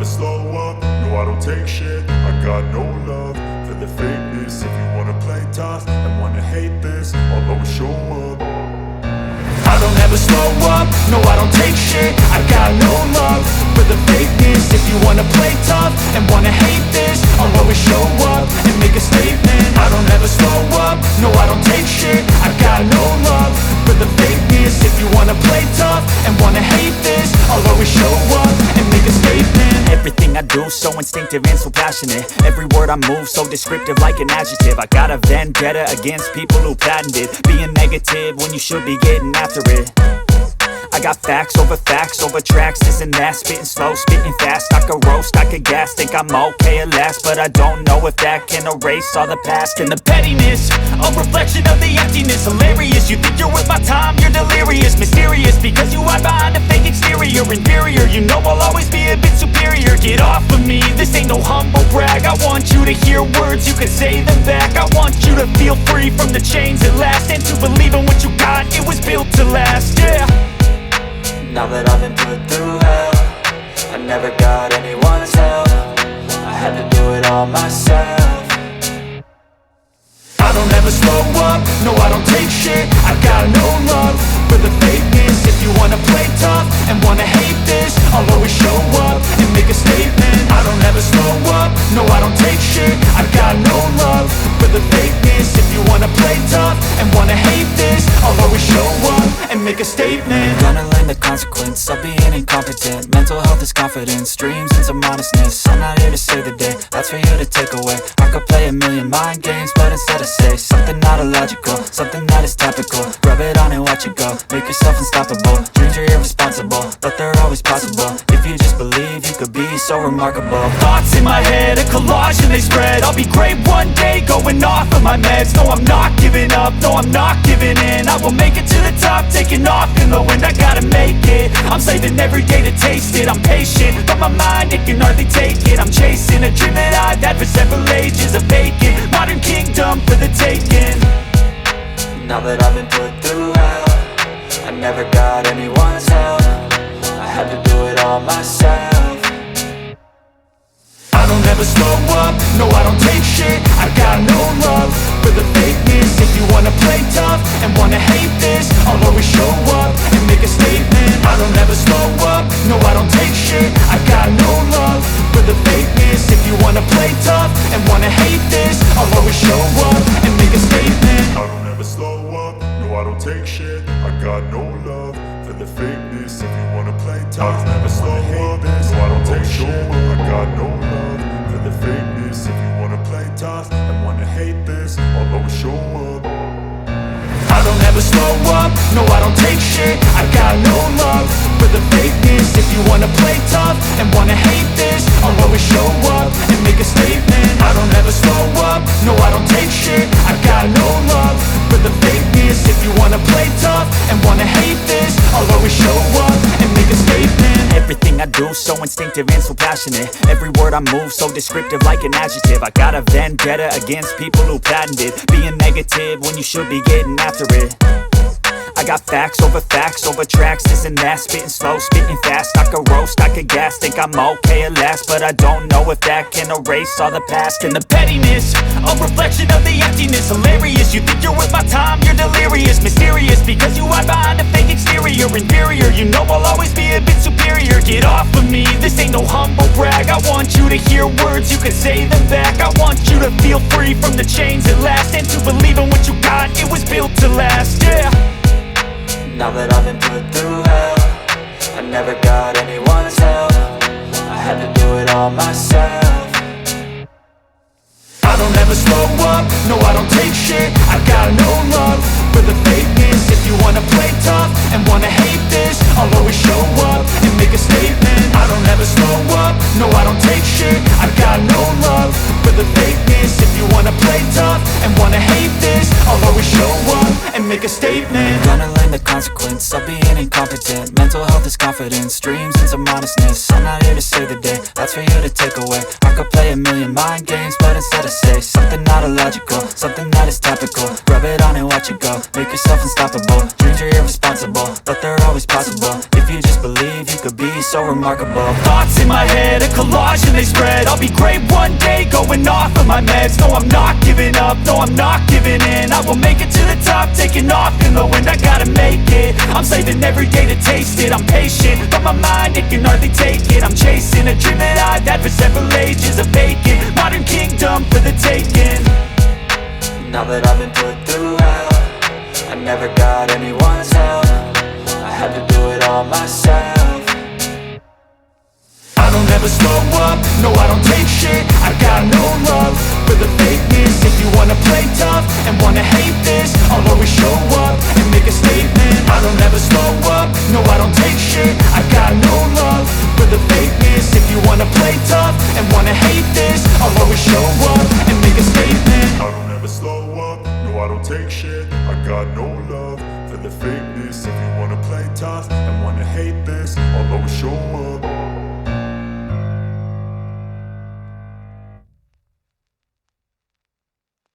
slow up, no I don't take shit. I got no love for the fakeness. If you wanna play tough and wanna hate this, I'll always show up. I don't ever slow up, no I don't take shit. I got no love for the fakeness. If you wanna play tough and wanna hate this, I'll always show up and make a statement. I don't ever slow up, no I don't take shit. I got no love for the fakeness. If you wanna play tough and wanna hate this, I'll always show up and make a statement. Everything I do so instinctive and so passionate. Every word I move so descriptive like an adjective. I got a vendetta against people who patented being negative when you should be getting after it. I got facts over tracks, this and that. Spitting slow, spitting fast. I could roast, I could gas. Think I'm okay at last, but I don't know if that can erase all the past. And the pettiness, a reflection of the emptiness. Hilarious, you think you're worth my time, you're delirious. Mysterious, because you hide behind a fake exterior. Inferior, you know I'll always be a bit superior. Get off of me, this ain't no humble brag. I want you to hear words, you can say them back. I want you to feel free from the chains at last, and to believe in what you got, it was built to last, yeah. Now that I've been put through hell, I never got anyone's help. I had to do it all myself. I don't ever slow up, no I don't take shit. I got no love for the fakeness. If you wanna play tough and wanna hate this, I'll always show up and make a statement. I don't ever slow up, no I don't take shit. I got no love for the fakeness. If you wanna play tough and wanna hate this, I'll always show up and make a statement. Gonna learn the consequence of being incompetent. Mental health is confidence, dreams and some honestness. I'm not here to save the day, that's for you to take away. I could play a million mind games, but instead I say something not illogical, something that is topical. Rub it on and watch it go, make yourself unstoppable. Dreams are irresponsible, but they're always possible. If you just believe, you could be so remarkable. Thoughts in my head, a collage and they spread. I'll be great one day, going off of my meds. No, I'm not giving up, no, I'm not giving in. I will make it to the top, taking off in the wind. I gotta make it, I'm saving every day to taste it. I'm patient, but my mind, it can hardly take it. I'm chasing a dream that I've had for several ages. A vacant, modern kingdom for the taking. Now that I've been put through hell, I never got anyone's help. I had to do it all myself. I don't ever slow up, no I don't take shit. I got no love for the fakeness. If you wanna play tough and wanna hate this, I'll always show up and make a statement. I don't ever slow up, no I don't take shit. I got no love for the fakeness. If you wanna play tough and wanna hate this, I'll always show up and make a statement. I don't ever slow up, no I don't take shit. I got no love for the fakeness. If you wanna play tough, I don't ever slow up, no I don't take shit. I got no love for the fakeness. If you wanna play tough and wanna hate this, I'll always show up. I don't ever slow up, no I don't take shit. I got no love for the fakeness. If you wanna play tough and wanna hate this, I'll always show up and make a statement. I don't ever slow up, no I don't take shit. I got no love for the fakeness. If you wanna play tough and wanna hate this, I'll always show up and make a statement. Everything I do so instinctive and so passionate. Every word I move so descriptive like an adjective. I got a vendetta against people who patented being negative when you should be getting after it. I got facts over tracks, this and that. Spitting slow, spitting fast. I could roast, I could gas. Think I'm okay at last, but I don't know if that can erase all the past. And the pettiness, a reflection of the emptiness. Hilarious, you think you're worth my time, you're delirious. Mysterious, because you hide behind a fake exterior. Inferior, you know I'll always be a bit superior. Get off of me, this ain't no humble brag. I want you to hear words, you can say them back. I want you to feel free from the chains at last, and to believe in what you got, it was built to last, yeah. Now that I've been put through hell, I never got anyone's help. I had to do it all myself. I don't ever slow up, no I don't take shit. I got no love for the fakeness. If you wanna play tough and wanna hate this, I'll always show up and make a statement. I don't ever slow up, no I don't take shit. I got no love for the fakeness. If you wanna play tough and wanna hate this, I'll always show up and make a statement. Gonna learn the consequence of being incompetent. Mental health is confidence, dreams and some honestness. I'm not here to save the the day, that's for you to take away. I could play a million mind games, but instead I say something not illogical, something that is topical. Rub it on and watch it go, make yourself unstoppable. Dreams are irresponsible, but they're always possible. If you just believe, you could be so remarkable. Thoughts in my head, a collage and they spread. I'll be great one day, going off of my meds. No, I'm not giving up, no, I'm not giving in. I will make it to the top, taking off in the wind. I gotta make it, I'm saving every day to taste it. I'm patient, but my mind, it can hardly take it. I'm chasing a dream that I've had for several ages. A vacant, modern kingdom for the taking. Now that I've been put through hell, I never got anyone's help, I had to do it all myself. I don't ever slow up, no I don't take shit. I got no love for the fakeness. If you wanna play tough and wanna hate this, I'll always show up and make a statement. I don't ever slow up, no I don't take shit. I got no love for the fakeness. If you wanna play tough and wanna hate this, I'll always show up and make a statement. I don't ever slow up, no I don't take shit. I got no love for the fakeness. If you wanna play tough